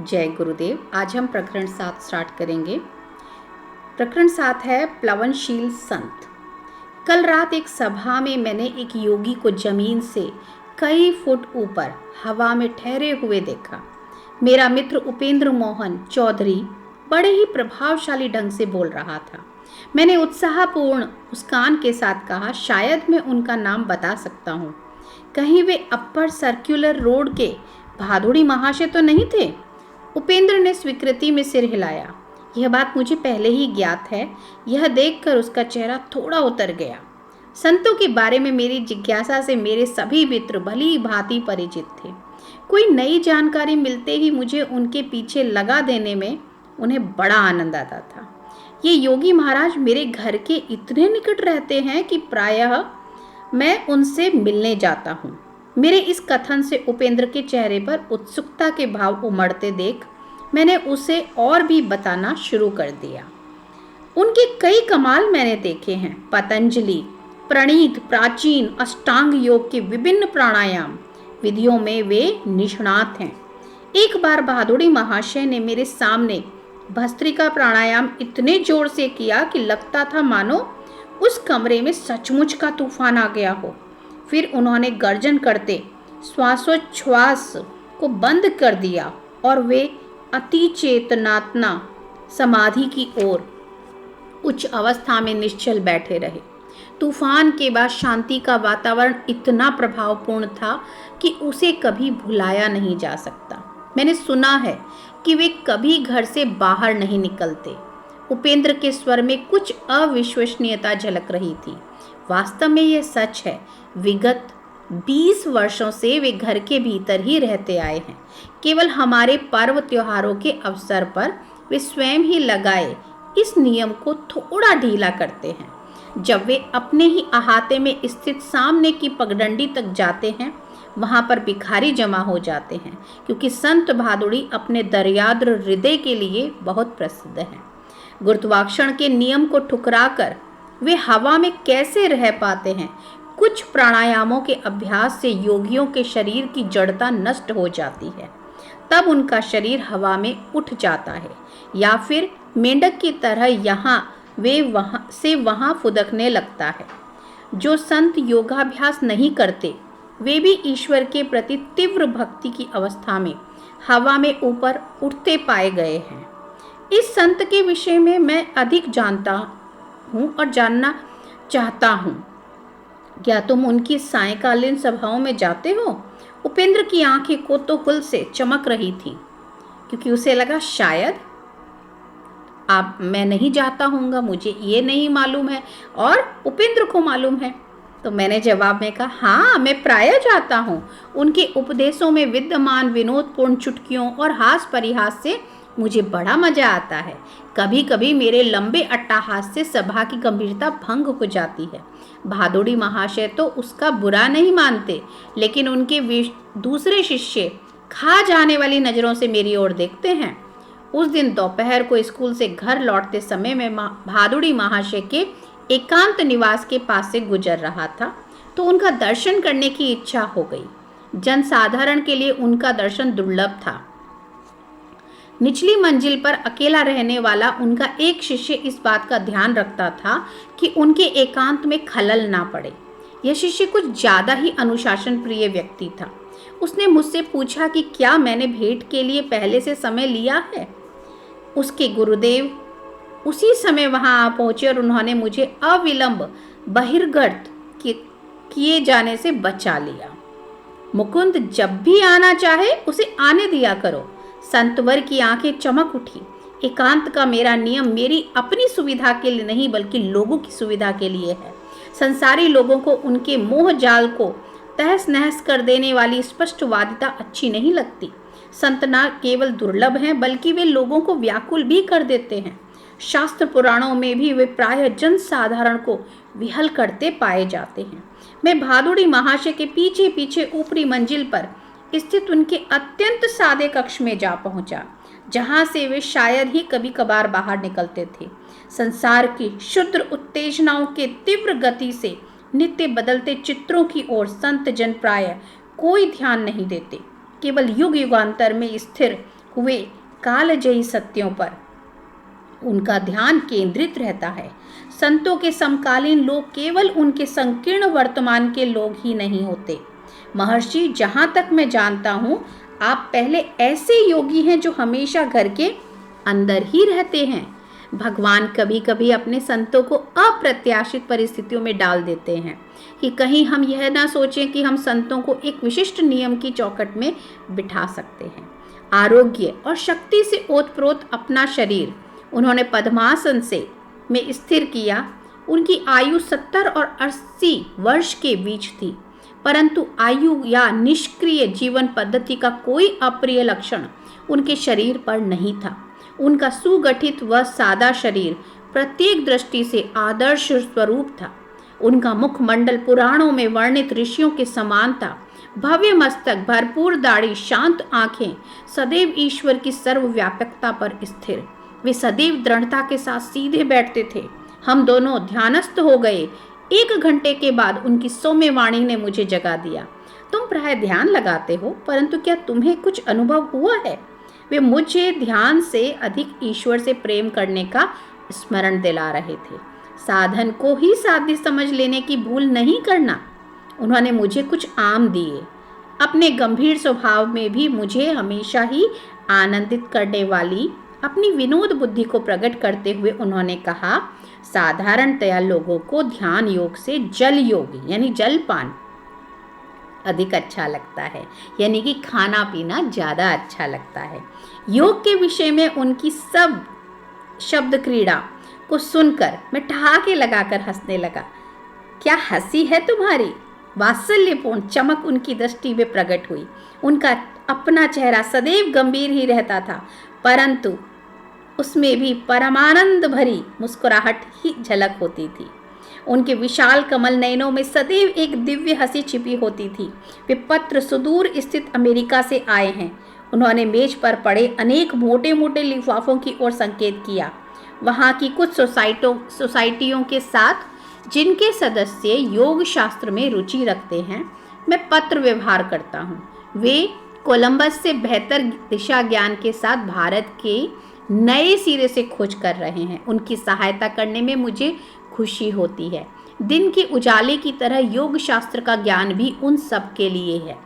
जय गुरुदेव। आज हम प्रकरण 7 स्टार्ट करेंगे। प्रकरण 7 है प्लवनशील संत। कल रात एक सभा में मैंने एक योगी को जमीन से कई फुट ऊपर हवा में ठहरे हुए देखा। मेरा मित्र उपेंद्र मोहन चौधरी बड़े ही प्रभावशाली ढंग से बोल रहा था। मैंने उत्साहपूर्ण मुस्कान के साथ कहा, शायद मैं उनका नाम बता सकता हूँ। कहीं वे अपर सर्कुलर रोड के भादुड़ी महाशय तो नहीं थे? उपेंद्र ने स्वीकृति में सिर हिलाया। यह बात मुझे पहले ही ज्ञात है। यह देखकर उसका चेहरा थोड़ा उतर गया। संतों के बारे में मेरी जिज्ञासा से मेरे सभी मित्र भली भांति परिचित थे। कोई नई जानकारी मिलते ही मुझे उनके पीछे लगा देने में उन्हें बड़ा आनंद आता था। ये योगी महाराज मेरे घर के इतने निकट रहते हैं कि प्रायः मैं उनसे मिलने जाता हूँ। मेरे इस कथन से उपेंद्र के चेहरे पर उत्सुकता के भाव उमड़ते देख मैंने उसे और भी बताना शुरू कर दिया। उनके कई कमाल मैंने देखे हैं। पतंजलि प्रणीत प्राचीन अष्टांग योग के विभिन्न प्राणायाम विधियों में वे निष्णात हैं। एक बार भादुड़ी महाशय ने मेरे सामने भस्त्रिका प्राणायाम इतने जोर से किया कि लगता था मानो उस कमरे में सचमुच का तूफान आ गया हो। फिर उन्होंने गर्जन करते श्वासोच्छ्वास को बंद कर दिया और वे अति चेतनात्मा समाधि की ओर उच्च अवस्था में निश्चल बैठे रहे। तूफान के बाद शांति का वातावरण इतना प्रभावपूर्ण था कि उसे कभी भुलाया नहीं जा सकता। मैंने सुना है कि वे कभी घर से बाहर नहीं निकलते। उपेंद्र के स्वर में कुछ अविश्वसनीयता झलक रही थी। वास्तव में यह सच है। विगत 20 वर्षों से वे घर के भीतर ही रहते आए हैं। केवल हमारे पर्व त्योहारों के अवसर पर वे स्वयं ही लगाए इस नियम को थोड़ा ढीला करते हैं। जब वे अपने ही अहाते में स्थित सामने की पगडंडी तक जाते हैं, वहां पर भिखारी जमा हो जाते हैं, क्योंकि संत भादुड़ी अपने दर्याद्र हृदय के लिए बहुत प्रसिद्ध हैं। गुरुत्वाकर्षण के नियम को ठुकराकर वे हवा में कैसे रह पाते हैं? कुछ प्राणायामों के अभ्यास से योगियों के शरीर की जड़ता नष्ट हो जाती है। तब उनका शरीर हवा में उठ जाता है, या फिर मेंढक की तरह वहां से फुदकने लगता है। जो संत योगाभ्यास नहीं करते, वे भी ईश्वर के प्रति तीव्र भक्ति की अवस्था में हवा में ऊपर उठते पाए गए हैं। इस संत के विषय में मैं अधिक जानता हूँ और जानना चाहता हूँ। क्या तुम उनकी सायंकालीन सभाओं में जाते हो? उपेंद्र की आंखें कौतूहल से चमक रही थी, क्योंकि उसे लगा शायद मैं नहीं जाता हूँगा, मुझे ये नहीं मालूम है और उपेंद्र को मालूम है। तो मैंने जवाब में कहा, हाँ, मैं प्रायः जाता हूँ। उनके उपदेशों में विद्यमान विनोदपूर्ण चुटकियों और हास परिहास से मुझे बड़ा मजा आता है। कभी कभी मेरे लंबे अट्टहास से सभा की गंभीरता भंग हो जाती है। भादुड़ी महाशय तो उसका बुरा नहीं मानते, लेकिन उनके दूसरे शिष्य खा जाने वाली नज़रों से मेरी ओर देखते हैं। उस दिन दोपहर को स्कूल से घर लौटते समय मैं भादुड़ी महाशय के एकांत निवास के पास से गुजर रहा था, तो उनका दर्शन करने की इच्छा हो गई। जनसाधारण के लिए उनका दर्शन दुर्लभ था। निचली मंजिल पर अकेला रहने वाला उनका एक शिष्य इस बात का ध्यान रखता था कि उनके एकांत में खलल ना पड़े। यह शिष्य कुछ ज़्यादा ही अनुशासन प्रिय व्यक्ति था। उसने मुझसे पूछा कि क्या मैंने भेंट के लिए पहले से समय लिया है। उसके गुरुदेव उसी समय वहां आ पहुंचे और उन्होंने मुझे अविलंब बहिर्गत किए जाने से बचा लिया। मुकुंद जब भी आना चाहे उसे आने दिया करो। संतवर की आंखें चमक उठी। एकांत का मेरा नियम मेरी अपनी सुविधा के लिए नहीं, बल्कि लोगों की सुविधा के लिए है। संसारी लोगों को उनके मोह जाल को तहस नहस कर देने वाली स्पष्टवादिता अच्छी नहीं लगती। संत न केवल दुर्लभ हैं, बल्कि वे लोगों को व्याकुल भी कर देते हैं। शास्त्र पुराणों में भी वे प्रायः जन साधारण को विहल करते पाए जाते हैं। मैं भादुड़ी महाशय के पीछे पीछे ऊपरी मंजिल पर स्थित उनके अत्यंत सादे कक्ष में जा पहुंचा, जहां से वे शायद ही कभी कभार बाहर निकलते थे। संसार की शुद्र उत्तेजनाओं के तीव्र गति से नित्य बदलते चित्रों की ओर संत जन प्रायः कोई ध्यान नहीं देते। केवल युग युगांतर में स्थिर हुए कालजयी सत्यों पर उनका ध्यान केंद्रित रहता है। संतों के समकालीन लोग केवल उनके संकीर्ण वर्तमान के लोग ही नहीं होते। महर्षि, जहाँ तक मैं जानता हूँ, आप पहले ऐसे योगी हैं जो हमेशा घर के अंदर ही रहते हैं। भगवान कभी कभी अपने संतों को अप्रत्याशित परिस्थितियों में डाल देते हैं कि कहीं हम यह ना सोचें कि हम संतों को एक विशिष्ट नियम की चौखट में बिठा सकते हैं। आरोग्य और शक्ति से ओतप्रोत अपना शरीर उन्होंने पद्मासन से में स्थिर किया। उनकी आयु 70 और 80 वर्ष के बीच थी, परंतु आयु या निष्क्रिय जीवन पद्धति का कोई अप्रिय लक्षण उनके शरीर पर नहीं था। उनका सुगठित व सादा शरीर प्रत्येक दृष्टि से आदर्श स्वरूप था। उनका मुखमंडल पुराणों में वर्णित ऋषियों के समान था। भव्य मस्तक, भरपूर दाढ़ी, शांत आंखें, सदैव ईश्वर की सर्वव्यापकता पर स्थिर। वे सदैव दृढ़ता के साथ सीधे बैठते थे। हम दोनों ध्यानस्थ हो गए। 1 घंटे के बाद उनकी सौम्य वाणी ने मुझे जगा दिया। तुम प्राय ध्यान लगाते हो, परंतु क्या तुम्हें कुछ अनुभव हुआ है? वे मुझे ध्यान से अधिक ईश्वर से प्रेम करने का स्मरण दिला रहे थे। साधन को ही साध्य समझ लेने की भूल नहीं करना। उन्होंने मुझे कुछ आम दिए। अपने गंभीर स्वभाव में भी मुझे हमेशा ही आनंदित करने वाली अपनी विनोद बुद्धि को प्रकट करते हुए उन्होंने कहा, साधारणतया लोगों को ध्यान योग से जल योग यानी जलपान अधिक अच्छा लगता है, यानी कि खाना पीना ज़्यादा अच्छा लगता है। योग के विषय में उनकी सब शब्द क्रीड़ा को सुनकर मैं ठहाके लगाकर हंसने लगा। क्या हंसी है तुम्हारी? वात्सल्यपूर्ण चमक उनकी दृष्टि में प्रकट हुई। उनका अपना चेहरा सदैव गंभीर ही रहता था, परंतु उसमें भी परमानंद भरी मुस्कुराहट ही झलक होती थी। उनके विशाल कमल नयनों में सदैव एक दिव्य हंसी छिपी होती थी। वे पत्र सुदूर स्थित अमेरिका से आए हैं। उन्होंने मेज पर पड़े अनेक मोटे मोटे लिफाफों की ओर संकेत किया। वहाँ की कुछ सोसाइटियों के साथ, जिनके सदस्य योग शास्त्र में रुचि रखते हैं, मैं पत्र व्यवहार करता हूँ। वे कोलंबस से बेहतर दिशा ज्ञान के साथ भारत के नए सिरे से खोज कर रहे हैं। उनकी सहायता करने में मुझे खुशी होती है। दिन के उजाले की तरह योग शास्त्र का ज्ञान भी उन सब के लिए है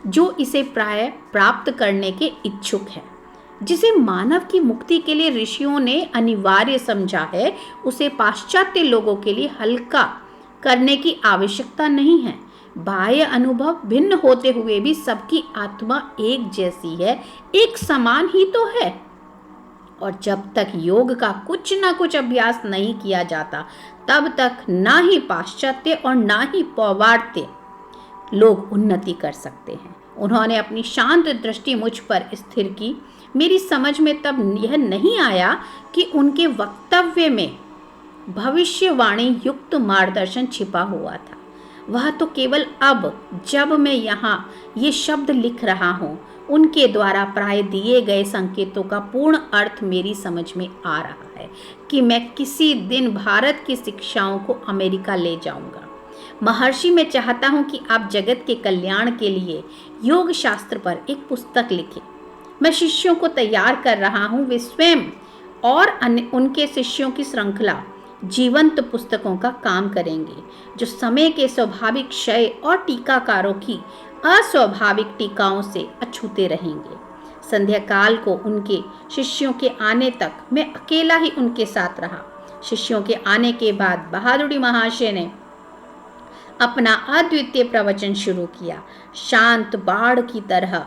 जो इसे प्राय प्राप्त करने के इच्छुक है। जिसे मानव की मुक्ति के लिए ऋषियों ने अनिवार्य समझा है, उसे पाश्चात्य लोगों के लिए हल्का करने की आवश्यकता नहीं है। बाह्य अनुभव भिन्न होते हुए भी सबकी आत्मा एक जैसी है, एक समान ही तो है। और जब तक योग का कुछ ना कुछ अभ्यास नहीं किया जाता, तब तक ना ही पाश्चात्य और ना ही पौवार्त्य लोग उन्नति कर सकते हैं। उन्होंने अपनी शांत दृष्टि मुझ पर स्थिर की। मेरी समझ में तब यह नहीं आया कि उनके वक्तव्य में भविष्यवाणी युक्त मार्गदर्शन छिपा हुआ था। वह तो केवल अब, जब मैं यहाँ ये शब्द लिख रहा हूँ, उनके द्वारा प्राय दिए गए संकेतों का पूर्ण अर्थ मेरी समझ में आ रहा है कि मैं किसी दिन भारत की शिक्षाओं को अमेरिका ले जाऊंगा। महर्षि, मैं चाहता हूं कि आप जगत के कल्याण के लिए योग शास्त्र पर एक पुस्तक लिखें। मैं शिष्यों को तैयार कर रहा हूं। वे स्वयं और उनके शिष्यों की श्रृंखला जीवंत पुस्तकों का काम करेंगे, जो समय के स्वाभाविक क्षय और टीकाकारों की अस्वाभाविक टीकाओं से अछूते रहेंगे। संध्या काल को उनके शिष्यों के आने तक मैं अकेला ही उनके साथ रहा। शिष्यों के आने के बाद बहादुरी महाशय ने अपना अद्वितीय प्रवचन शुरू किया। शांत बाढ़ की तरह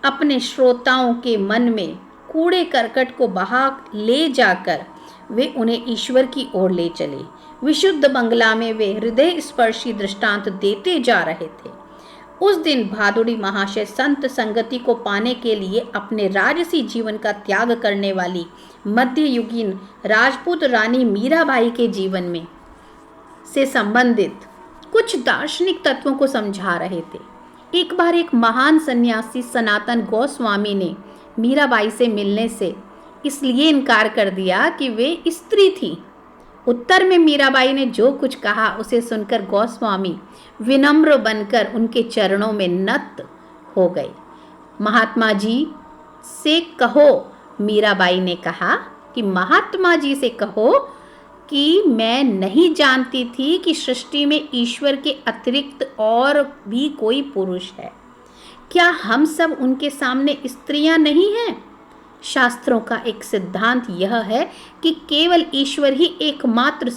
अपने श्रोताओं के मन में कूड़े करकट को बहा ले जाकर वे उन्हें ईश्वर की ओर ले चले। विशुद्ध बंगला में वे हृदय स्पर्शी दृष्टांत देते जा रहे थे। उस दिन भादुड़ी महाशय संत संगति को पाने के लिए अपने राजसी जीवन का त्याग करने वाली मध्ययुगीन राजपूत रानी मीराबाई के जीवन में से संबंधित कुछ दार्शनिक तत्वों को समझा रहे थे। एक बार एक महान सन्यासी सनातन गोस्वामी ने मीराबाई से मिलने से इसलिए इनकार कर दिया कि वे स्त्री थी। उत्तर में मीराबाई ने जो कुछ कहा उसे सुनकर गोस्वामी विनम्र बनकर उनके चरणों में नत हो गए। महात्मा जी, से कहो, मीराबाई ने कहा कि महात्मा जी से कहो कि मैं नहीं जानती थी कि सृष्टि में ईश्वर के अतिरिक्त और भी कोई पुरुष है। क्या हम सब उनके सामने स्त्रियां नहीं हैं? शास्त्रों का एक सिद्धांत यह है कि केवल ईश्वर ही एकमात्र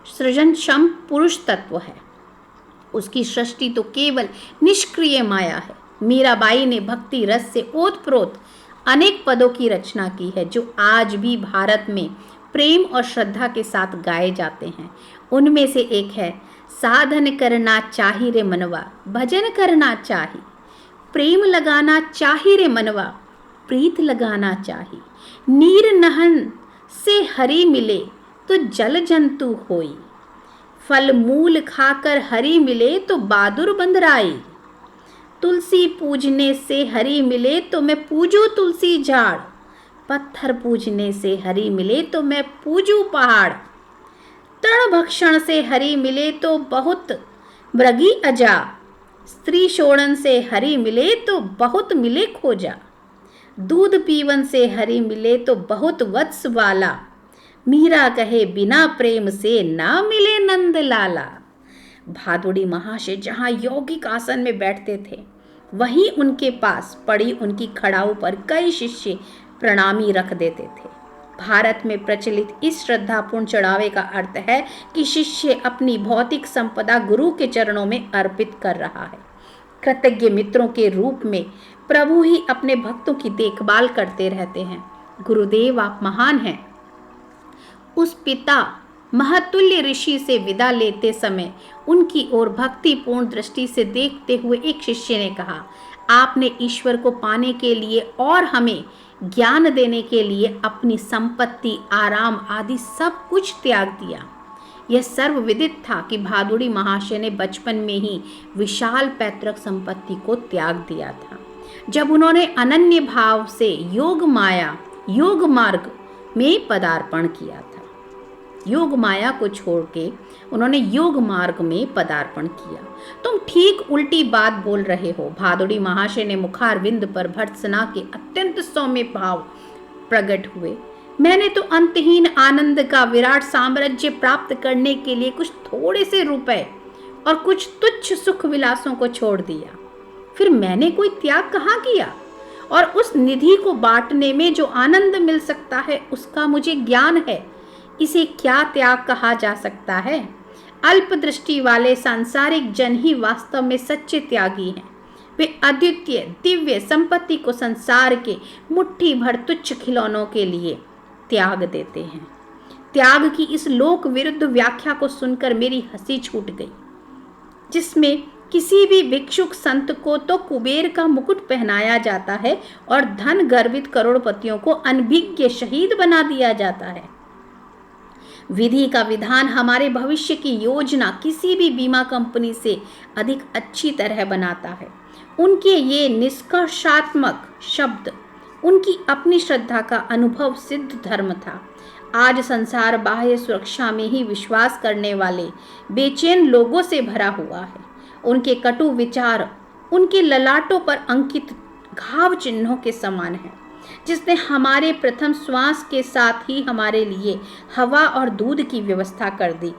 सृजनक्षम पुरुष तत्व है। उसकी सृष्टि तो केवल निष्क्रिय माया है। मीराबाई ने भक्ति रस से ओतप्रोत अनेक पदों की रचना की है जो आज भी भारत में प्रेम और श्रद्धा के साथ गाए जाते हैं। उनमें से एक है, साधन करना चाही रे मनवा, भजन करना चाही, प्रेम लगाना चाही रे मनवा, प्रीत लगाना चाही, नीर नहन से हरि मिले तो जल जंतु होई, फल मूल खाकर हरि मिले तो बहादुर बंदराई, तुलसी पूजने से हरि मिले तो मैं पूजू तुलसी झाड़, पत्थर पूजने से हरि मिले तो मैं पूजू पहाड़, तृण भक्षण से हरि मिले तो बहुत मृगी अजा, स्त्री शोड़न से हरि मिले तो बहुत मिले खोजा, दूध पीवन से हरि मिले तो बहुत वत्स वाला, मीरा कहे बिना प्रेम से ना मिले नंद लाला। भादुड़ी महाशय जहाँ यौगिक आसन में बैठते थे, वहीं उनके पास पड़ी उनकी खड़ाऊ पर कई शिष्य प्रणामी रख देते थे। भारत में प्रचलित इस श्रद्धापूर्ण चढ़ावे का अर्थ है कि शिष्य अपनी भौतिक संपदा गुरु के चरणों में अर्पित कर रहा है। कृतज्ञ मित्रों के रूप में प्रभु ही अपने भक्तों की देखभाल करते रहते हैं। गुरुदेव आप महान हैं। उस पिता महतुल्य ऋषि से विदा लेते समय उनकी ओर भक्तिपूर्ण दृष्टि से देखते हुए एक शिष्य ने कहा, आपने ईश्वर को पाने के लिए और हमें ज्ञान देने के लिए अपनी संपत्ति, आराम आदि सब कुछ त्याग दिया। यह सर्वविदित था कि भादुड़ी महाशय ने बचपन में ही विशाल पैतृक संपत्ति को त्याग दिया था। जब उन्होंने अनन्य भाव से योग मार्ग में पदार्पण किया था, योग माया को छोड़ के उन्होंने योग मार्ग में पदार्पण किया। तुम ठीक उल्टी बात बोल रहे हो। भादुड़ी महाशय ने मुखारविंद पर भर्त्सना के अत्यंत सौम्य भाव प्रकट हुए। मैंने तो अंतहीन आनंद का विराट साम्राज्य प्राप्त करने के लिए कुछ थोड़े से रुपए और कुछ तुच्छ सुख विलासों को छोड़ दिया। फिर मैंने कोई त्याग कहाँ किया? और उस निधि को बांटने में जो आनंद मिल सकता है उसका मुझे ज्ञान है। इसे क्या त्याग कहा जा सकता है? अल्प दृष्टि वाले सांसारिक जन ही वास्तव में सच्चे त्यागी हैं। वे अद्वितीय दिव्य संपत्ति को संसार के मुट्ठी भर तुच्छ खिलौनों के लिए त्याग देते हैं। त्याग की इस लोक विरुद्ध व्याख्या को सुनकर मेरी हंसी छूट गई, जिसमें किसी भी भिक्षुक संत को तो कुबेर का मुकुट पहनाया जाता है और धन गर्वित करोड़पतियों को अनभिज्ञ शहीद बना दिया जाता है। विधि का विधान हमारे भविष्य की योजना किसी भी बीमा कंपनी से अधिक अच्छी तरह बनाता है। उनके ये निष्कर्षात्मक शब्द उनकी अपनी श्रद्धा का अनुभव सिद्ध धर्म था। आज संसार बाह्य सुरक्षा में ही विश्वास करने वाले बेचैन लोगों से भरा हुआ है। उनके कटु विचार उनके ललाटों पर अंकित घाव चिन्हों के समान है। जिसने हमारे प्रथम श्वास के साथ ही हमारे लिए हवा और दूध की व्यवस्था कर दी,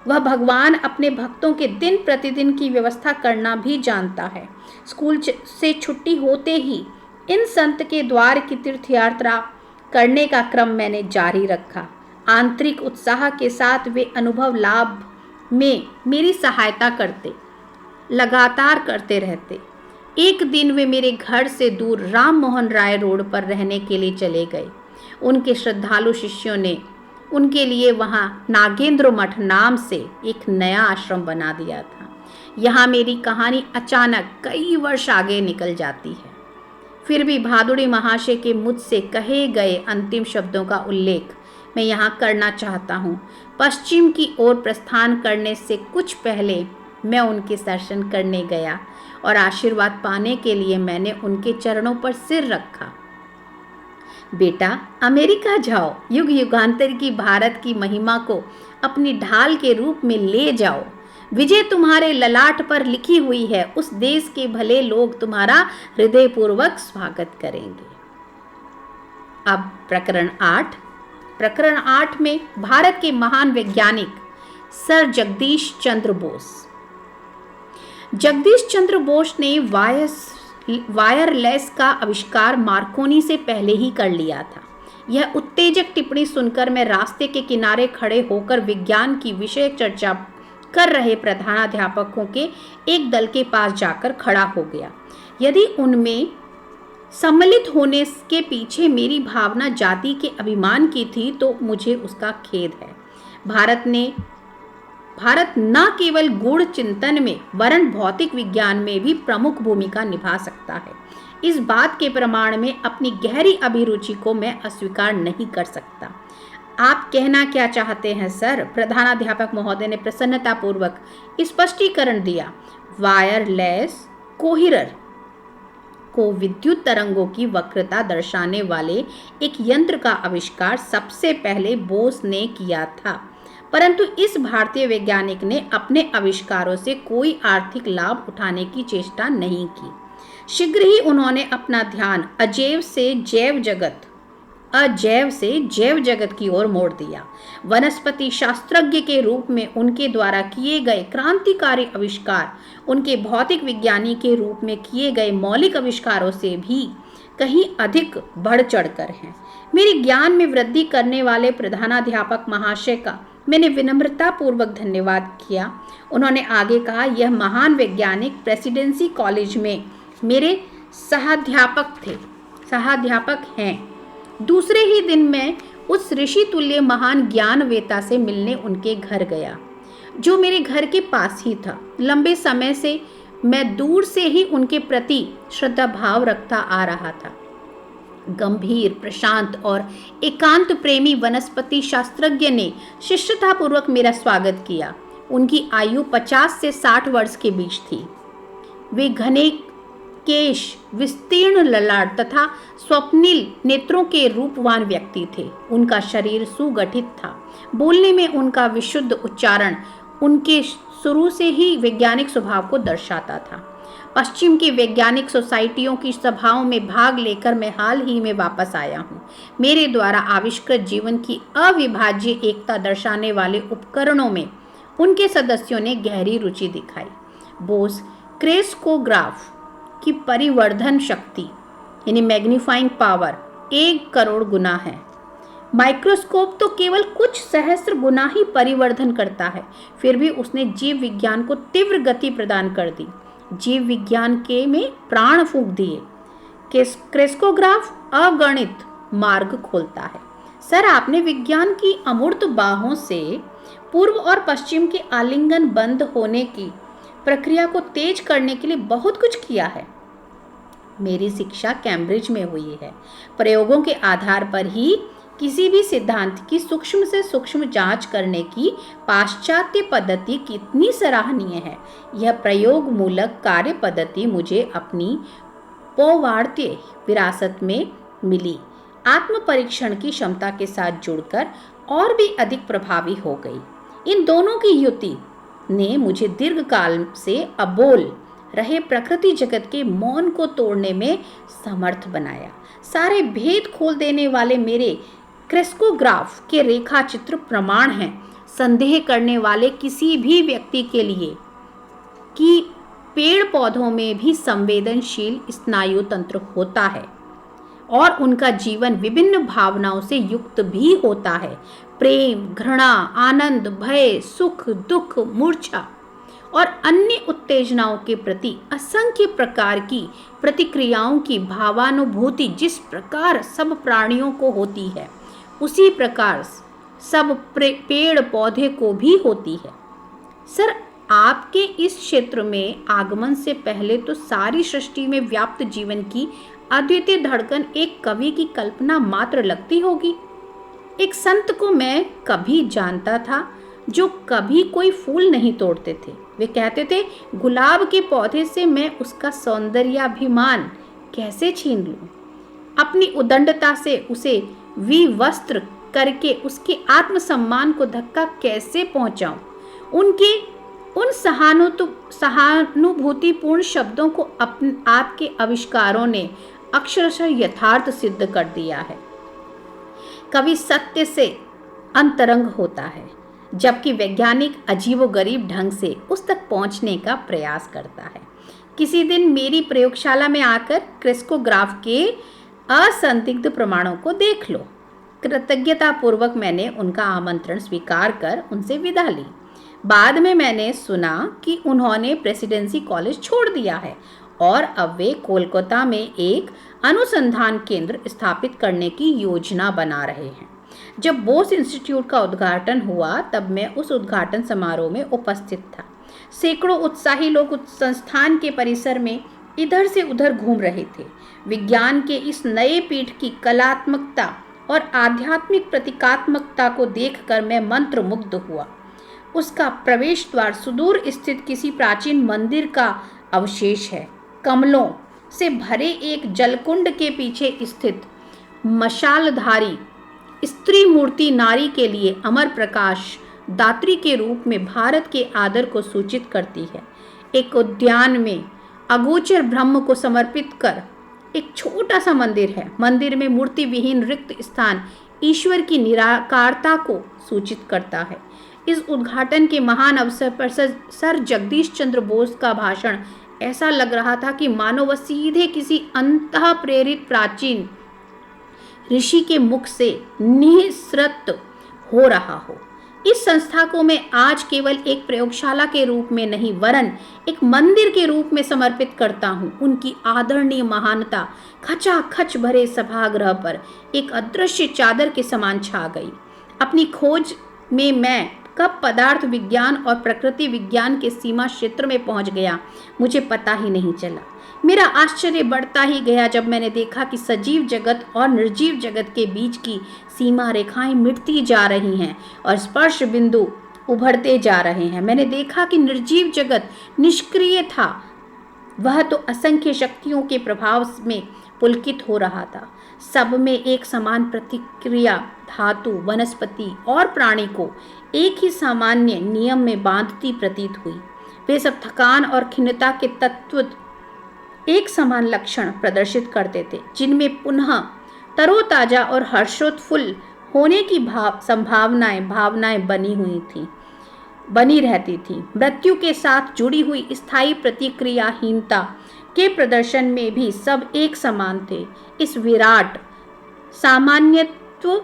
वह भगवान अपने भक्तों के दिन प्रतिदिन की व्यवस्था करना भी जानता है। स्कूल से छुट्टी होते ही इन संत के द्वार की तीर्थ यात्रा करने का क्रम मैंने जारी रखा। आंतरिक उत्साह के साथ वे अनुभव लाभ में मेरी सहायता लगातार करते रहते। एक दिन वे मेरे घर से दूर राम मोहन राय रोड पर रहने के लिए चले गए। उनके श्रद्धालु शिष्यों ने उनके लिए वहाँ नागेंद्र मठ नाम से एक नया आश्रम बना दिया था। यहाँ मेरी कहानी अचानक कई वर्ष आगे निकल जाती है। फिर भी भादुड़ी महाशय के मुझसे कहे गए अंतिम शब्दों का उल्लेख मैं यहाँ करना चाहता हूँ। पश्चिम की ओर प्रस्थान करने से कुछ पहले मैं उनके दर्शन करने गया और आशीर्वाद पाने के लिए मैंने उनके चरणों पर सिर रखा। बेटा, अमेरिका जाओ, युग युगांतर की भारत की महिमा को अपनी ढाल के रूप में ले जाओ। विजय तुम्हारे ललाट पर लिखी हुई है, उस देश के भले लोग तुम्हारा हृदयपूर्वक स्वागत करेंगे। अब प्रकरण 8 में भारत के महान वैज्ञानिक सर जगदीश चंद्र बोस। जगदीश चंद्र बोस ने वायरलेस का आविष्कार मार्कोनी से पहले ही कर लिया था। यह उत्तेजक टिप्पणी सुनकर मैं रास्ते के किनारे खड़े होकर विज्ञान की विषय चर्चा कर रहे प्रधानाध्यापकों के एक दल के पास जाकर खड़ा हो गया। यदि उनमें सम्मिलित होने के पीछे मेरी भावना जाति के अभिमान की थी तो मुझे उसका खेद है। भारत न केवल गूढ़ चिंतन में वरन भौतिक विज्ञान में भी प्रमुख भूमिका निभा सकता है। इस बात के प्रमाण में अपनी गहरी अभिरुचि को मैं अस्वीकार नहीं कर सकता। आप कहना क्या चाहते हैं सर? प्रधानाध्यापक महोदय ने प्रसन्नतापूर्वक स्पष्टीकरण दिया। वायरलेस कोहिरर को विद्युत तरंगों की वक्रता दर्शाने वाले एक यंत्र का आविष्कार सबसे पहले बोस ने किया था, परंतु इस भारतीय वैज्ञानिक ने अपने आविष्कारों से कोई आर्थिक लाभ उठाने की चेष्टा नहीं की। शीघ्र ही उन्होंने अपना ध्यान अजैव से जैव जगत की ओर मोड़ दिया। वनस्पति शास्त्रज्ञ के रूप में उनके द्वारा किए गए क्रांतिकारी आविष्कार उनके भौतिक विज्ञानी के रूप में किए गए मौलिक आविष्कारों से भी कहीं अधिक बढ़ चढ़कर हैं। मेरे ज्ञान में वृद्धि करने वाले प्रधानाध्यापक महाशय का मैंने विनम्रतापूर्वक धन्यवाद किया। उन्होंने आगे कहा, यह महान वैज्ञानिक प्रेसिडेंसी कॉलेज में मेरे सहाध्यापक हैं। दूसरे ही दिन मैं उस ऋषि तुल्य महान ज्ञानवेता से मिलने उनके घर गया, जो मेरे घर के पास ही था। लंबे समय से मैं दूर से ही उनके प्रति श्रद्धा भाव रखता आ रहा था। गंभीर, प्रशांत और एकांत प्रेमी वनस्पति शास्त्रज्ञ ने शिष्टतापूर्वक मेरा स्वागत किया। उनकी आयु 50 से 60 वर्ष के बीच थी। वे घने केश, विस्तीर्ण ललाट तथा स्वप्निल नेत्रों के रूपवान व्यक्ति थे। उनका शरीर सुगठित था। बोलने में उनका विशुद्ध उच्चारण उनके शुरू से ही वैज्ञानिक स्वभाव को दर्शाता था। पश्चिम की वैज्ञानिक सोसाइटियों की सभाओं में भाग लेकर मैं हाल ही में वापस आया हूँ। मेरे द्वारा आविष्कृत जीवन की अविभाज्य एकता दर्शाने वाले उपकरणों में उनके सदस्यों ने गहरी रुचि दिखाई। बोस क्रेस्कोग्राफ की परिवर्धन शक्ति यानी मैग्नीफाइंग पावर 1 करोड़ गुना है। माइक्रोस्कोप तो केवल कुछ सहस्त्र गुना ही परिवर्धन करता है। फिर भी उसने जीव विज्ञान को तीव्र गति प्रदान कर दी, जीव विज्ञान के में प्राण फूंक दिए। क्रेस्कोग्राफ अगणित मार्ग खोलता है। सर, आपने विज्ञान की अमूर्त बाहों से पूर्व और पश्चिम के आलिंगन बंद होने की प्रक्रिया को तेज करने के लिए बहुत कुछ किया है। मेरी शिक्षा कैम्ब्रिज में हुई है। प्रयोगों के आधार पर ही किसी भी सिद्धांत की सूक्ष्म से सूक्ष्म जांच करने की पाश्चात्य पद्धति कितनी सराहनीय है। यह प्रयोग मूलक कार्य पद्धति मुझे अपनी पौवार्तीय विरासत में मिली आत्म परीक्षण की क्षमता के साथ जुड़कर और भी अधिक प्रभावी हो गई। इन दोनों की युति ने मुझे दीर्घकाल से अबोल रहे प्रकृति जगत के मौन को तोड़ने में समर्थ बनाया। सारे भेद खोल देने वाले मेरे क्रेस्कोग्राफ के रेखा चित्र प्रमाण हैं संदेह करने वाले किसी भी व्यक्ति के लिए कि पेड़ पौधों में भी संवेदनशील स्नायु तंत्र होता है और उनका जीवन विभिन्न भावनाओं से युक्त भी होता है। प्रेम, घृणा, आनंद, भय, सुख, दुख, मूर्छा और अन्य उत्तेजनाओं के प्रति असंख्य प्रकार की प्रतिक्रियाओं की भावानुभूति जिस प्रकार सब प्राणियों को होती है, उसी प्रकार सब पेड़ पौधे को भी होती है। सर, आपके इस क्षेत्र में आगमन से पहले तो सारी सृष्टि में व्याप्त जीवन की अद्वितीय धड़कन एक कवि की कल्पना मात्र लगती होगी। एक संत को मैं कभी जानता था जो कभी कोई फूल नहीं तोड़ते थे। वे कहते थे, गुलाब के पौधे से मैं उसका सौंदर्याभिमान कैसे छीन लूं? अपनी उदंडता से उसे विवस्त्र करके उसके आत्मसम्मान को धक्का कैसे पहुंचाऊं? उनके उन सहानुभूतिपूर्ण शब्दों को आपके आविष्कारों ने अक्षरशः यथार्थ सिद्ध कर दिया है। कवि सत्य से अंतरंग होता है, जबकि वैज्ञानिक अजीबोगरीब ढंग से उस तक पहुंचने का प्रयास करता है। किसी दिन मेरी प्रयोगशाला में आकर क्रिस्कोग्राफ के असंदिग्ध प्रमाणों को देख लो। कृतज्ञतापूर्वक मैंने उनका आमंत्रण स्वीकार कर उनसे विदा ली। बाद में मैंने सुना कि उन्होंने प्रेसिडेंसी कॉलेज छोड़ दिया है और अब वे कोलकाता में एक अनुसंधान केंद्र स्थापित करने की योजना बना रहे हैं। जब बोस इंस्टीट्यूट का उद्घाटन हुआ तब मैं उस उद्घाटन समारोह में उपस्थित था। सैकड़ों उत्साही लोग उस संस्थान के परिसर में इधर से उधर घूम रहे थे। विज्ञान के इस नए पीठ की कलात्मकता और आध्यात्मिक प्रतीकात्मकता को देखकर मैं मंत्रमुग्ध हुआ। उसका प्रवेश द्वार सुदूर स्थित किसी प्राचीन मंदिर का अवशेष है। कमलों से भरे एक जलकुंड के पीछे स्थित मशालधारी स्त्री मूर्ति नारी के लिए अमर प्रकाश दात्री के रूप में भारत के आदर को सूचित करती है। एक उद्यान में अगोचर ब्रह्म को समर्पित कर एक छोटा सा मंदिर है। मंदिर में मूर्ति विहीन रिक्त स्थान ईश्वर की निराकारता को सूचित करता है। इस उद्घाटन के महान अवसर पर सर जगदीश चंद्र बोस का भाषण ऐसा लग रहा था कि मानो वह सीधे किसी अंतः प्रेरित प्राचीन ऋषि के मुख से निःसृत हो रहा हो। इस संस्था को मैं आज केवल एक प्रयोगशाला के रूप में नहीं वरन एक मंदिर के रूप में समर्पित करता हूँ। उनकी आदरणीय महानता खचाखच भरे सभागृह पर एक अदृश्य चादर के समान छा गई। अपनी खोज में मैं कब पदार्थ विज्ञान और प्रकृति विज्ञान के सीमा क्षेत्र में पहुंच गया मुझे पता ही नहीं चला। मेरा आश्चर्य बढ़ता ही गया जब मैंने देखा कि सजीव जगत और निर्जीव जगत के बीच की सीमा रेखाएं मिटती जा रही हैं और स्पर्श बिंदु उभरते जा रहे हैं। मैंने देखा कि निर्जीव जगत निष्क्रिय था, वह तो असंख्य शक्तियों के प्रभाव में पुलकित हो रहा था। सब में एक समान प्रतिक्रिया धातु, वनस्पति और प्राणी को एक ही सामान्य नियम में बांधती प्रतीत हुई। वे सब थकान और खिन्नता के तत्व एक समान लक्षण प्रदर्शित करते थे, जिनमें पुनः तरोताजा और हर्षोत्फुल्ल होने की भावनाएं बनी रहती थी। मृत्यु के साथ जुड़ी हुई स्थायी प्रतिक्रियाहीनता के प्रदर्शन में भी सब एक समान थे। इस विराट सामान्यत्व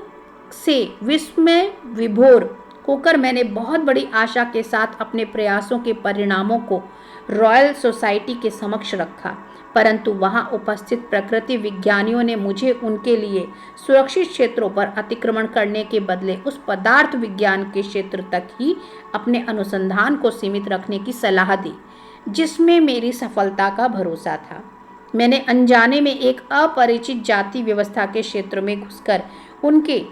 से विस्मय विभोर होकर मैंने बहुत बड़ी आशा के साथ अपने प्रयासों के परिणामों को रॉयल सोसाइटी के समक्ष रखा, परंतु वहां उपस्थित प्रकृति विज्ञानियों ने मुझे उनके लिए सुरक्षित क्षेत्रों पर अतिक्रमण करने के बदले उस पदार्थ विज्ञान के क्षेत्र तक ही अपने अनुसंधान को सीमित रखने की सलाह दी जिसमें मेरी सफलता का भरोसा था। मैंने अनजाने में एक अपरिचित जाति व्यवस्था के क्षेत्र में घुसकर उनके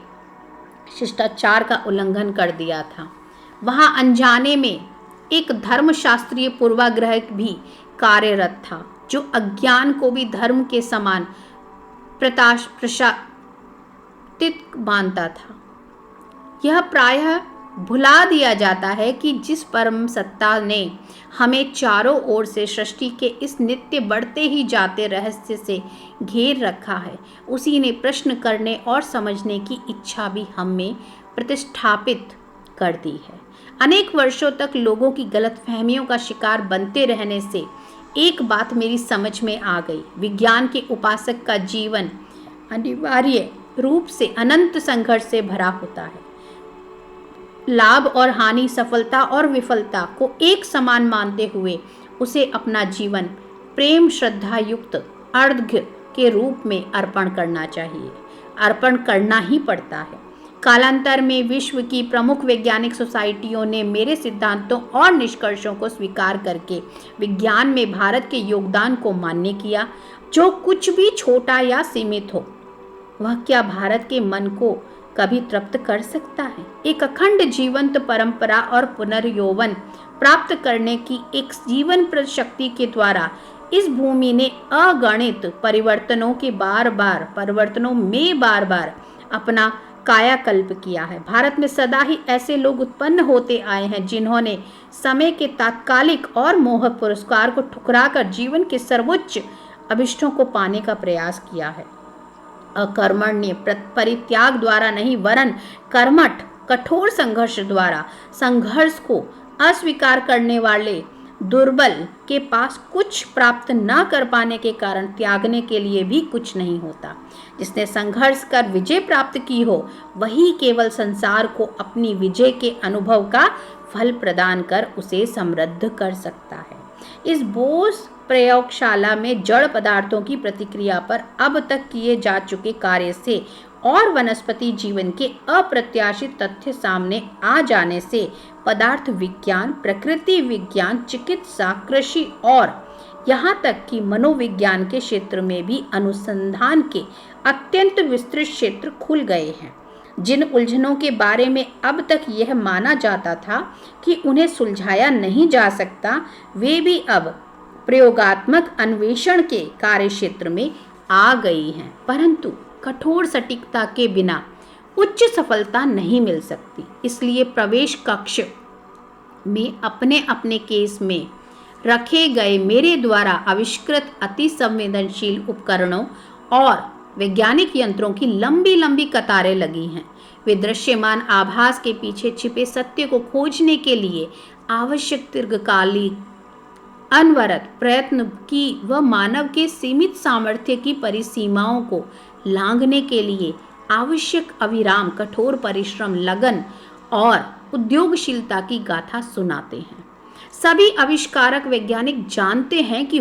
शिष्टाचार का उल्लंघन कर दिया था। वहां अनजाने में एक धर्मशास्त्रीय पूर्वाग्रह भी कार्यरत था जो अज्ञान को भी धर्म के समान प्रशासित मानता था। यह प्रायः भुला दिया जाता है कि जिस परम सत्ता ने हमें चारों ओर से सृष्टि के इस नित्य बढ़ते ही जाते रहस्य से घेर रखा है, उसी ने प्रश्न करने और समझने की इच्छा भी हम में प्रतिष्ठापित कर दी है। अनेक वर्षों तक लोगों की गलतफहमियों का शिकार बनते रहने से एक बात मेरी समझ में आ गई। विज्ञान के उपासक का जीवन अनिवार्य रूप से अनंत संघर्ष से भरा होता है। लाभ और हानि, सफलता और विफलता को एक समान मानते हुए उसे अपना जीवन प्रेम श्रद्धा युक्त अर्घ्य के रूप में अर्पण करना चाहिए। अर्पण करना ही पड़ता है। कालांतर में विश्व की प्रमुख वैज्ञानिक सोसाइटियों ने मेरे सिद्धांतों और निष्कर्षों को स्वीकार करके विज्ञान में भारत के योगदान को मान्य किया। जो कुछ भी छोटा या सीमित हो, वह क्या भारत के मन को कभी तृप्त कर सकता है? एक अखंड जीवंत परंपरा और पुनर्यौवन प्राप्त करने की एक जीवनप्रद शक्ति के द्वारा इस भूमि ने अगणित परिवर्तनों में बार बार अपना कायाकल्प किया है। भारत में सदा ही ऐसे लोग उत्पन्न होते आए हैं जिन्होंने समय के तात्कालिक और मोहक पुरस्कार को ठुकराकर जीवन के सर्वोच्च अभिष्टों को पाने का प्रयास किया है। अकर्मण्य परित्याग द्वारा नहीं, वरन कर्मठ कठोर संघर्ष द्वारा। संघर्ष को अस्वीकार करने वाले दुर्बल के पास कुछ प्राप्त न कर पाने के कारण त्यागने के लिए भी कुछ नहीं होता। जिसने संघर्ष कर विजय प्राप्त की हो, वही केवल संसार को अपनी विजय के अनुभव का फल प्रदान कर उसे समृद्ध कर सकता है। इस बोस प्रयोगशाला में जड़ पदार्थों की प्रतिक्रिया पर अब तक किए जा चुके कार्य से और वनस्पति जीवन के अप्रत्याशित तथ्य सामने आ जाने से पदार्थ विज्ञान, प्रकृति विज्ञान, चिकित्सा, कृषि और यहाँ तक कि मनोविज्ञान के क्षेत्र में भी अनुसंधान के अत्यंत विस्तृत क्षेत्र खुल गए हैं। जिन उलझनों के बारे में अब तक यह माना जाता था कि उन्हें सुलझाया नहीं जा सकता, वे भी अब प्रयोगात्मक अन्वेषण के कार्यक्षेत्र में आ गई हैं। परंतु कठोर सटीकता के बिना उच्च सफलता नहीं मिल सकती। इसलिए प्रवेश कक्ष में अपने अपने केस में रखे गए मेरे द्वारा आविष्कृत अति संवेदनशील उपकरणों और वैज्ञानिक यंत्रों की लंबी लंबी कतारें लगी हैं। वे दृश्यमान आभास के पीछे छिपे सत्य को खोजने के लिए आवश्यक दीर्घकालिक अनवरत प्रयत्न की व मानव के सीमित सामर्थ्य की परिसीमाओं को लांघने के लिए आवश्यक अविराम कठोर परिश्रम, लगन और उद्योगशीलता की गाथा सुनाते हैं। सभी आविष्कारक वैज्ञानिक जानते हैं कि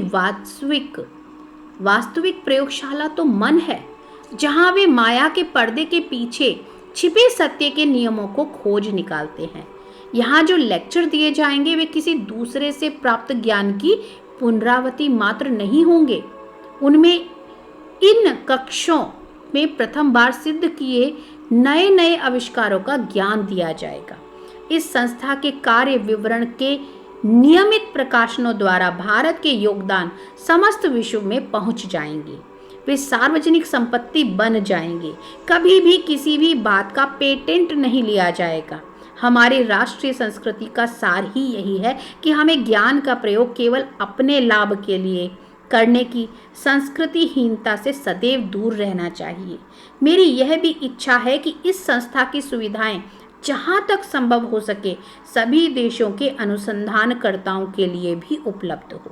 वास्तविक प्रयोगशाला तो मन है, जहां वे माया के पर्दे के पीछे छिपे सत्य के नियमों को खोज निकालते हैं। यहाँ जो लेक्चर दिए जाएंगे वे किसी दूसरे से प्राप्त ज्ञान की पुनरावृत्ति मात्र नहीं होंगे। उनमें इन कक्षों में प्रथम बार सिद्ध किए नए नए आविष्कारों का ज्ञान दिया जाएगा। इस संस्था के कार्य विवरण के नियमित प्रकाशनों द्वारा भारत के योगदान समस्त विश्व में पहुंच जाएंगे। वे सार्वजनिक संपत्ति बन जाएंगे। कभी भी किसी भी बात का पेटेंट नहीं लिया जाएगा। हमारी राष्ट्रीय संस्कृति का सार ही यही है कि हमें ज्ञान का प्रयोग केवल अपने लाभ के लिए करने की संस्कृतिहीनता से सदैव दूर रहना चाहिए। मेरी यह भी इच्छा है कि इस संस्था की सुविधाएं जहां तक संभव हो सके सभी देशों के अनुसंधानकर्ताओं के लिए भी उपलब्ध हो।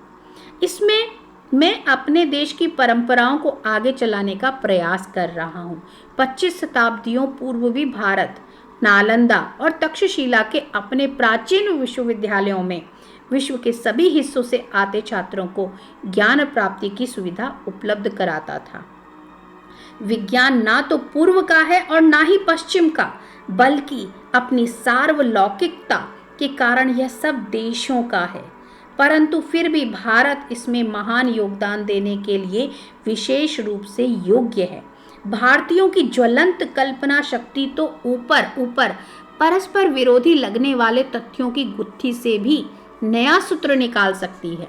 इसमें मैं अपने देश की परंपराओं को आगे चलाने का प्रयास कर रहा हूँ। 25 शताब्दियों पूर्व भी भारत नालंदा और तक्षशिला के अपने प्राचीन विश्वविद्यालयों में विश्व के सभी हिस्सों से आते छात्रों को ज्ञान प्राप्ति की सुविधा उपलब्ध कराता था। विज्ञान ना तो पूर्व का है और ना ही पश्चिम का, बल्कि अपनी सार्वलौकिकता के कारण यह सब देशों का है। परंतु फिर भी भारत इसमें महान योगदान देने के लिए विशेष रूप से योग्य है। भारतीयों की ज्वलंत कल्पना शक्ति तो ऊपर परस्पर विरोधी लगने वाले तथ्यों की गुत्थी से भी नया सूत्र निकाल सकती है,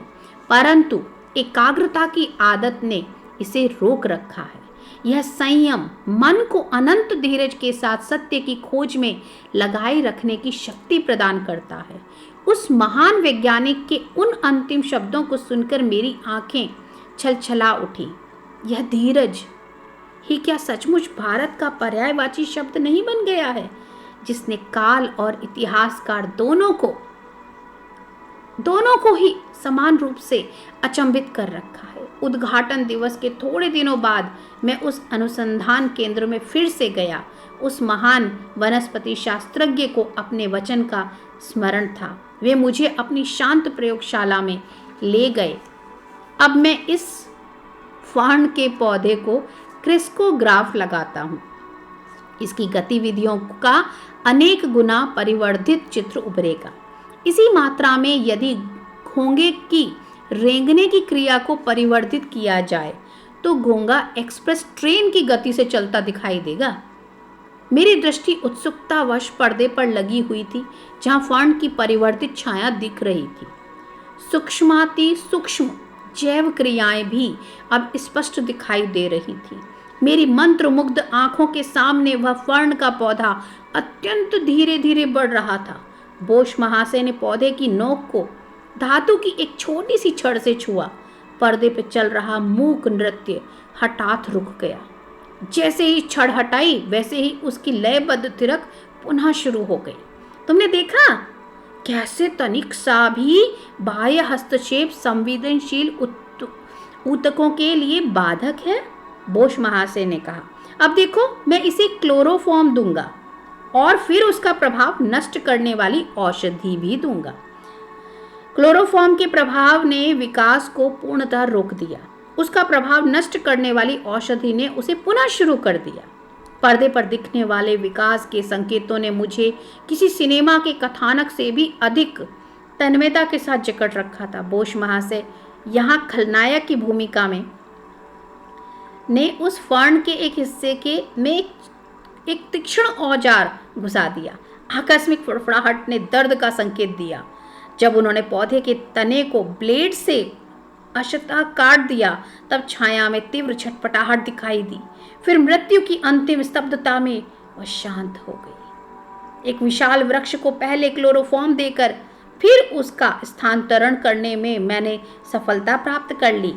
परंतु एकाग्रता की आदत ने इसे रोक रखा है। यह संयम मन को अनंत धीरज के साथ सत्य की खोज में लगाए रखने की शक्ति प्रदान करता है। उस महान वैज्ञानिक के उन अंतिम शब्दों को सुनकर मेरी आंखें छलछला उठी। यह धीरज ही क्या सचमुच भारत का पर्यायवाची शब्द नहीं बन गया है, जिसने काल और इतिहासकार दोनों को ही समान रूप से अचंभित कर रखा है। उद्घाटन दिवस के थोड़े दिनों बाद मैं उस अनुसंधान केंद्र में फिर से गया। उस महान वनस्पति शास्त्रज्ञ को अपने वचन का स्मरण था। वे मुझे अपनी शांत प्रयोगशाला में ले गए। अब मैं इस फर्न के पौधे को क्रिस्कोग्राफ लगाता हूँ। इसकी गतिविधियों का अनेक गुना परिवर्धित चित्र उभरेगा। इसी मात्रा में यदि घोंगे की रेंगने की क्रिया को परिवर्तित किया जाए तो घोंगा एक्सप्रेस ट्रेन की गति से चलता दिखाई देगा। मेरी दृष्टि उत्सुकतावश पर्दे पर लगी हुई थी, जहां फर्न की परिवर्तित छाया दिख रही थी। सूक्ष्माति सूक्ष्म जैव क्रियाएं भी अब स्पष्ट दिखाई दे रही थी। मेरी मंत्रमुग्ध आंखों के सामने वह फर्न का पौधा अत्यंत धीरे धीरे बढ़ रहा था। बोश महाशय ने पौधे की नोक को धातु की एक छोटी सी छड़ से छुआ। पर्दे पर चल रहा मूक नृत्य हठात रुक गया। जैसे ही छड़ हटाई वैसे ही उसकी लयबद्ध थिरक पुनः शुरू हो गई। तुमने देखा कैसे तनिक सा भी बाह्य हस्तक्षेप संवेदनशील ऊतकों के लिए बाधक है? बोश महाशय ने कहा। अब देखो, मैं इसे क्लोरोफॉर्म दूंगा और फिर उसका प्रभाव नष्ट करने वाली औषधि भी दूंगा। क्लोरोफॉर्म के प्रभाव ने विकास को पूर्णतः रोक दिया। उसका प्रभाव नष्ट करने वाली औषधि ने उसे पुनः शुरू कर दिया। पर्दे पर दिखने वाले विकास के संकेतों ने मुझे किसी सिनेमा के कथानक से भी अधिक तन्मयता के साथ जकड़ रखा था। बोश महाशय यहाँ खलनायक की भूमिका में ने उस फर्न के एक हिस्से के में एक तीक्ष्ण औजार घुसा दिया। आकस्मिक फड़फड़ाहट ने दर्द का संकेत दिया। जब उन्होंने पौधे के तने को ब्लेड से अशतः काट दिया तब छाया में तीव्र छटपटाहट दिखाई दी। फिर मृत्यु की अंतिम स्तब्धता में वह शांत हो गई। एक विशाल वृक्ष को पहले क्लोरोफॉर्म देकर फिर उसका स्थानांतरण करने में मैंने सफलता प्राप्त कर ली।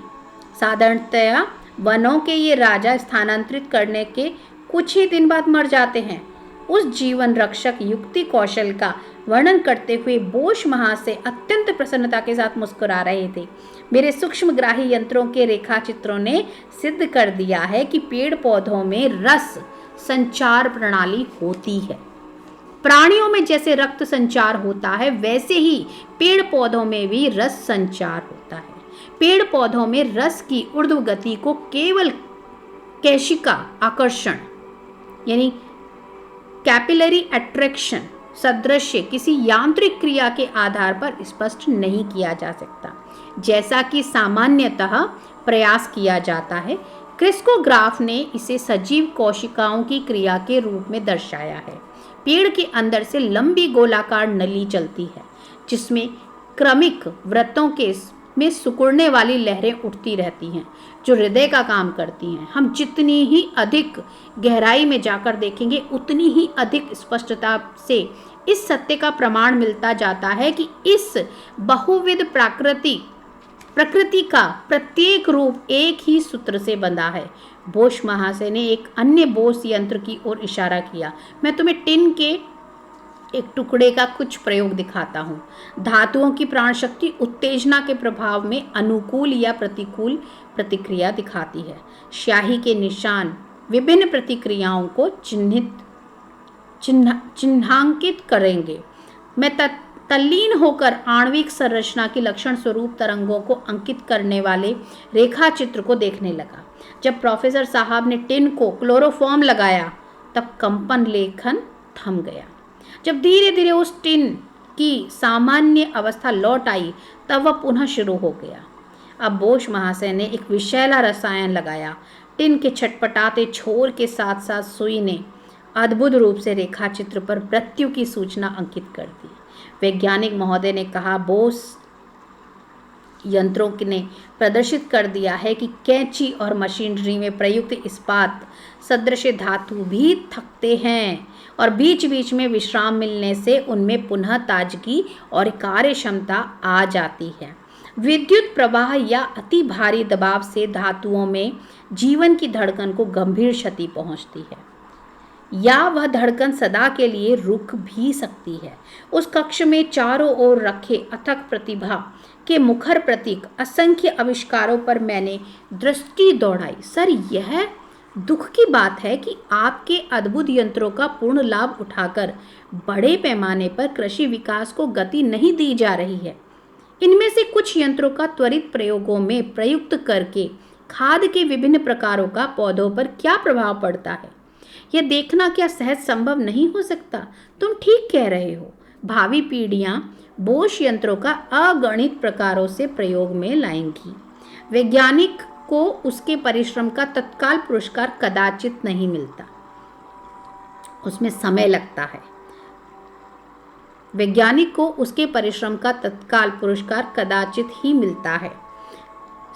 साधारणतया वनों के ये राजा स्थानांतरित करने के कुछ ही दिन बाद मर जाते हैं। उस जीवन रक्षक युक्ति कौशल का वर्णन करते हुए बोश महाशय अत्यंत प्रसन्नता के साथ मुस्कुरा रहे थे। मेरे सूक्ष्मग्राही यंत्रों के रेखाचित्रों ने सिद्ध कर दिया है कि पेड़ पौधों में रस संचार प्रणाली होती है। प्राणियों में जैसे रक्त संचार होता है वैसे ही पेड़ पौधों में भी रस संचार होता है। पेड़ पौधों में रस की ऊर्ध्व गति को केवल केशिका आकर्षण यानी कैपिलरी अट्रैक्शन सदृश किसी यांत्रिक क्रिया के आधार पर स्पष्ट नहीं किया जा सकता, जैसा कि सामान्यतः प्रयास किया जाता है। क्रिस्कोग्राफ ने इसे सजीव कोशिकाओं की क्रिया के रूप में दर्शाया है। पेड़ के अंदर से लंबी गोलाकार नली चलती है जिसमें क्रमिक वृत्तों के में सिकुड़ने वाली लहरें उठती रहती हैं जो हृदय का काम करती हैं। हम जितनी ही अधिक गहराई में जाकर देखेंगे उतनी ही अधिक स्पष्टता से इस सत्य का प्रमाण मिलता जाता है कि इस बहुविध प्रकृति का प्रत्येक रूप एक ही सूत्र से बंधा है। बोश महाशय ने एक अन्य बोस यंत्र की ओर इशारा किया। मैं तुम्हें टिन के एक टुकड़े का कुछ प्रयोग दिखाता हूँ। धातुओं की प्राण शक्ति उत्तेजना के प्रभाव में अनुकूल या प्रतिकूल प्रतिक्रिया दिखाती है। स्याही के निशान विभिन्न प्रतिक्रियाओं को चिन्हांकित करेंगे। मैं तल्लीन होकर आणविक संरचना की लक्षण स्वरूप तरंगों को अंकित करने वाले रेखा चित्र को देखने लगा। जब प्रोफेसर साहब ने टिन को क्लोरोफॉर्म लगाया तब कंपन लेखन थम गया। जब धीरे धीरे उस टिन की सामान्य अवस्था लौट आई तब वह पुनः शुरू हो गया। अब बोश महाशय ने एक विषैला रसायन लगाया। टिन के छटपटाते छोर के साथ साथ सुई ने अद्भुत रूप से रेखाचित्र पर मृत्यु की सूचना अंकित कर दी। वैज्ञानिक महोदय ने कहा, बोस यंत्रों ने प्रदर्शित कर दिया है कि कैंची और मशीनरी में प्रयुक्त इस्पात सदृश धातु भी थकते हैं और बीच बीच में विश्राम मिलने से उनमें पुनः ताजगी और कार्य क्षमता आ जाती है। विद्युत प्रवाह या अति भारी दबाव से धातुओं में जीवन की धड़कन को गंभीर क्षति पहुंचती है या वह धड़कन सदा के लिए रुक भी सकती है। उस कक्ष में चारों ओर रखे अथक प्रतिभा के मुखर प्रतीक असंख्य आविष्कारों पर मैंने दृष्टि दौड़ाई। सर, यह दुख की बात है कि आपके अद्भुत यंत्रों का पूर्ण लाभ उठाकर बड़े पैमाने पर कृषि विकास को गति नहीं दी जा रही है। इनमें से कुछ यंत्रों का त्वरित प्रयोगों में प्रयुक्त करके खाद के विभिन्न प्रकारों का पौधों पर क्या प्रभाव पड़ता है यह देखना क्या सहज संभव नहीं हो सकता? तुम ठीक कह रहे हो। भावी पीढ़ियां बोश यंत्रों का अगणित प्रकारों से प्रयोग में लाएंगी। वैज्ञानिक को उसके परिश्रम का तत्काल पुरस्कार कदाचित नहीं मिलता, उसमें समय लगता है। वैज्ञानिक को उसके परिश्रम का तत्काल पुरस्कार कदाचित ही मिलता है।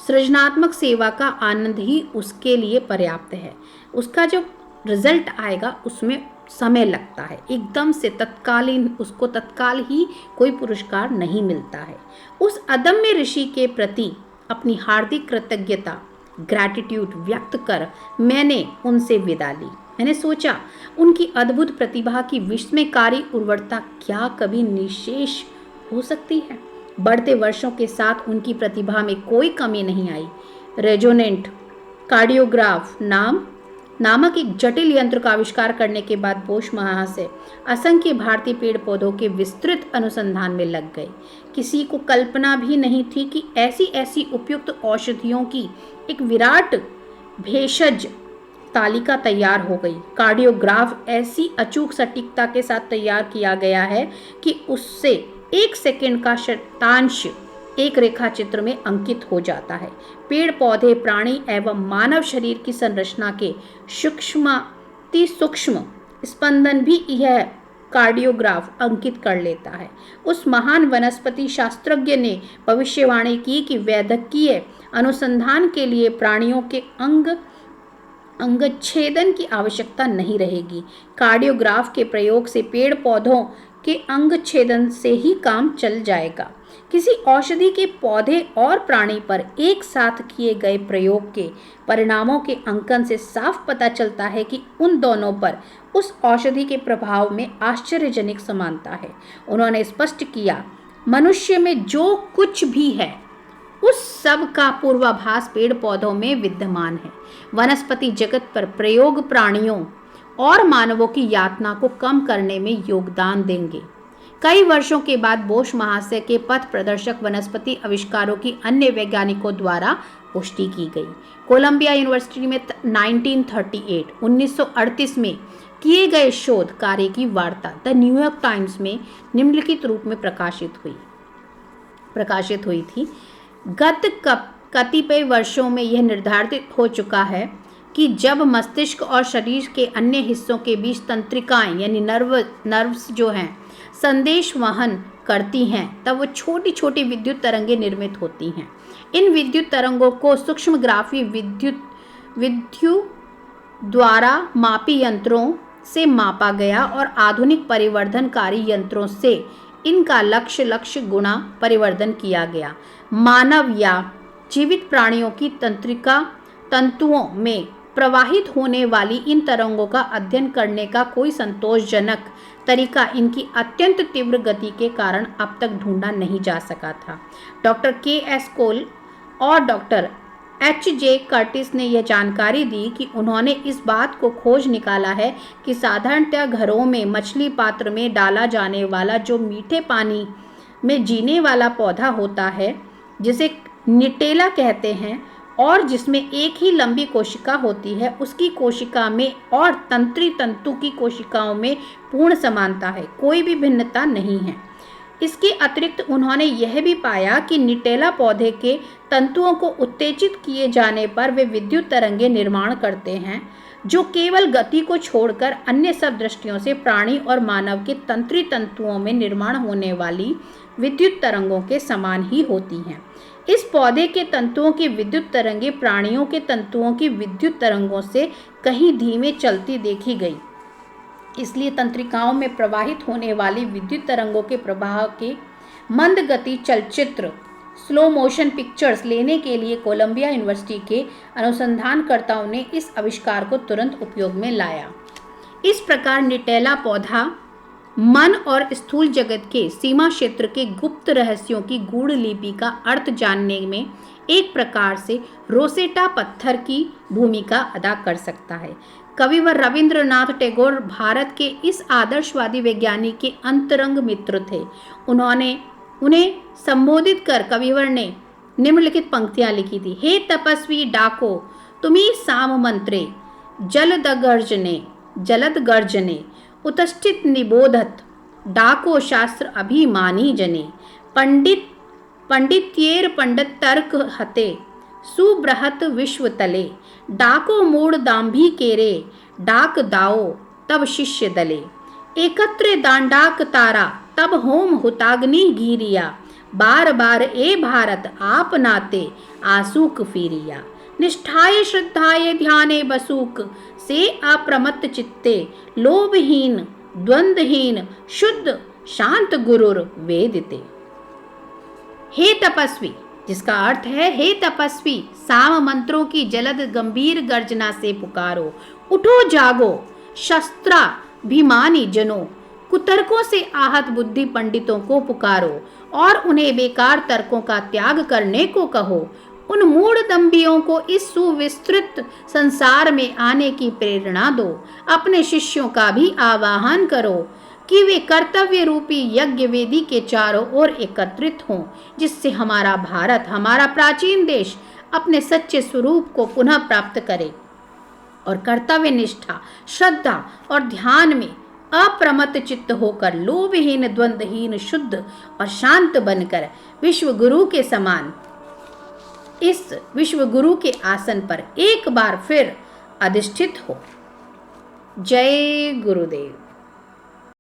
सृजनात्मक सेवा का आनंद ही उसके लिए पर्याप्त है। उसका जो रिजल्ट आएगा उसमें समय लगता है, एकदम से तत्कालीन उसको तत्काल ही कोई पुरस्कार नहीं मिलता है। उस अदम्य ऋषि के प्रति अपनी हार्दिक कृतज्ञता ग्रैटिट्यूड व्यक्त कर मैंने उनसे विदा ली। मैंने सोचा उनकी अद्भुत प्रतिभा की विस्मयकारी उर्वरता क्या कभी निशेष हो सकती है। बढ़ते वर्षों के साथ उनकी प्रतिभा में कोई कमी नहीं आई। रेजोनेंट कार्डियोग्राफ नामक एक जटिल यंत्र का आविष्कार करने के बाद बोस महाशय असंख्य भारतीय पेड़ पौधों के विस्तृत अनुसंधान में लग गए। किसी को कल्पना भी नहीं थी कि ऐसी ऐसी उपयुक्त औषधियों की एक विराट भेषज तालिका तैयार हो गई। कार्डियोग्राफ ऐसी अचूक सटीकता के साथ तैयार किया गया है कि उससे 1 सेकंड का शतांश एक रेखा चित्र में अंकित हो जाता है। पेड़ पौधे, प्राणी एवं मानव शरीर की संरचना के सूक्ष्म स्पंदन भी यह कार्डियोग्राफ अंकित कर लेता है। उस महान वनस्पति शास्त्रज्ञ ने भविष्यवाणी की कि वैद्यकीय अनुसंधान के लिए प्राणियों के अंगच्छेदन की आवश्यकता नहीं रहेगी। कार्डियोग्राफ के प्रयोग से पेड़ पौधों के अंगच्छेदन से ही काम चल जाएगा। किसी औषधि के पौधे और प्राणी पर एक साथ किए गए प्रयोग के परिणामों के अंकन से साफ पता चलता है कि उन दोनों पर उस औषधि के प्रभाव में आश्चर्यजनक समानता है। उन्होंने स्पष्ट किया, मनुष्य में जो कुछ भी है उस सब का पूर्वाभास पेड़ पौधों में विद्यमान है। वनस्पति जगत पर प्रयोग प्राणियों और मानवों की यातना को कम करने में योगदान देंगे। कई वर्षों के बाद बोस महाशय के पथ प्रदर्शक वनस्पति आविष्कारों की अन्य वैज्ञानिकों द्वारा पुष्टि की गई। कोलंबिया यूनिवर्सिटी में 1938 में किए गए शोध कार्य की वार्ता द न्यूयॉर्क टाइम्स में निम्नलिखित रूप में प्रकाशित हुई थी। गत कतिपय वर्षों में यह निर्धारित हो चुका है कि जब मस्तिष्क और शरीर के अन्य हिस्सों के बीच तंत्रिकाएं यानी नर्व्स जो हैं संदेश वहन करती हैं, तब वो छोटी छोटी विद्युत तरंगें निर्मित होती हैं। इन विद्युत तरंगों को सूक्ष्मग्राफी विद्युत द्वारा मापी यंत्रों से मापा गया और आधुनिक परिवर्धनकारी यंत्रों से इनका लक्ष्य गुणा परिवर्धन किया गया। मानव या जीवित प्राणियों की तंतुओं में प्रवाहित होने वाली इन तरंगों का अध्ययन करने का कोई संतोषजनक तरीका इनकी अत्यंत तीव्र गति के कारण अब तक ढूंढा नहीं जा सका था। Doctor KS. कोल और डॉक्टर एच.जे. कर्टिस ने यह जानकारी दी कि उन्होंने इस बात को खोज निकाला है कि साधारणतः घरों में मछली पात्र में डाला जाने वाला जो मीठे पानी में जीने वाला पौधा होता है, जिसे निटेला कहते हैं, और जिसमें एक ही लंबी कोशिका होती है, उसकी कोशिका में और तंत्री तंतु की कोशिकाओं में पूर्ण समानता है, कोई भी भिन्नता नहीं है। इसके अतिरिक्त उन्होंने यह भी पाया कि निटेला पौधे के तंतुओं को उत्तेजित किए जाने पर वे विद्युत तरंगें निर्माण करते हैं, जो केवल गति को छोड़कर अन्य सब दृष्टियों से प्राणी और मानव के तंत्री तंतुओं में निर्माण होने वाली विद्युत तरंगों के समान ही होती हैं। इस पौधे के तंतुओं की विद्युत तरंगें प्राणियों के तंतुओं की विद्युत तरंगों से कहीं धीमे चलती देखी गई। इसलिए तंत्रिकाओं में प्रवाहित होने वाली विद्युत तरंगों के प्रवाह के मंद गति चलचित्र स्लो मोशन पिक्चर्स लेने के लिए कोलंबिया यूनिवर्सिटी के अनुसंधानकर्ताओं ने इस आविष्कार को तुरंत उपयोग में लाया। इस प्रकार निटेला पौधा मन और स्थूल जगत के सीमा क्षेत्र के गुप्त रहस्यों की गूढ़ लिपि का अर्थ जानने में एक प्रकार से रोसेटा पत्थर की भूमिका अदा कर सकता है। कविवर रविंद्रनाथ टैगोर भारत के इस आदर्शवादी वैज्ञानिक के अंतरंग मित्र थे। उन्हें संबोधित कर कविवर ने निम्नलिखित पंक्तियां लिखी थी। हे तपस्वी डाको, तुम्ही साम मंत्रे जलद गर्जने उत्ष्ठित निबोधत, डाको शास्त्र अभिमानी जने, पंडित्येर पंडित तर्क हते, सुबृहत विश्व तले, डाको मूढ़ दाम्भी केरे, डाक दाओ तब शिष्य दले, एकत्र दांडाक तारा, तब होम हुताग्नि घीरिया, बार बार ए भारत आप नाते आसूक फिरिया। निष्ठाय श्रद्धाय ध्याने बसूक से अप्रमत्त चित्ते, लोभहीन द्वंद्वहीन शुद्ध शांत गुरुर वेदिते। हे तपस्वी, जिसका अर्थ है हे तपस्वी, साम मंत्रों की जलद गंभीर गर्जना से पुकारो, उठो जागो शस्त्राभिमानी जनों, कुतर्कों से आहत बुद्धि पंडितों को पुकारो और उन्हें बेकार तर्कों का त्याग करने को कहो। उन मूढ़ दंभियों को इस सुविस्तृत संसार में आने की प्रेरणा दो। अपने शिष्यों का भी आवाहन करो कि वे कर्तव्य रूपी यज्ञ वेदी के चारों ओर एकत्रित हों, जिससे हमारा भारत, हमारा प्राचीन देश अपने सच्चे स्वरूप को पुनः प्राप्त करे और कर्तव्य निष्ठा, श्रद्धा और ध्यान में अप्रमत्त चित्त होकर लोभहीन द्वंद्वहीन शुद्ध और शांत बनकर विश्व गुरु के समान इस विश्व गुरु के आसन पर एक बार फिर अधिष्ठित हो। जय गुरुदेव।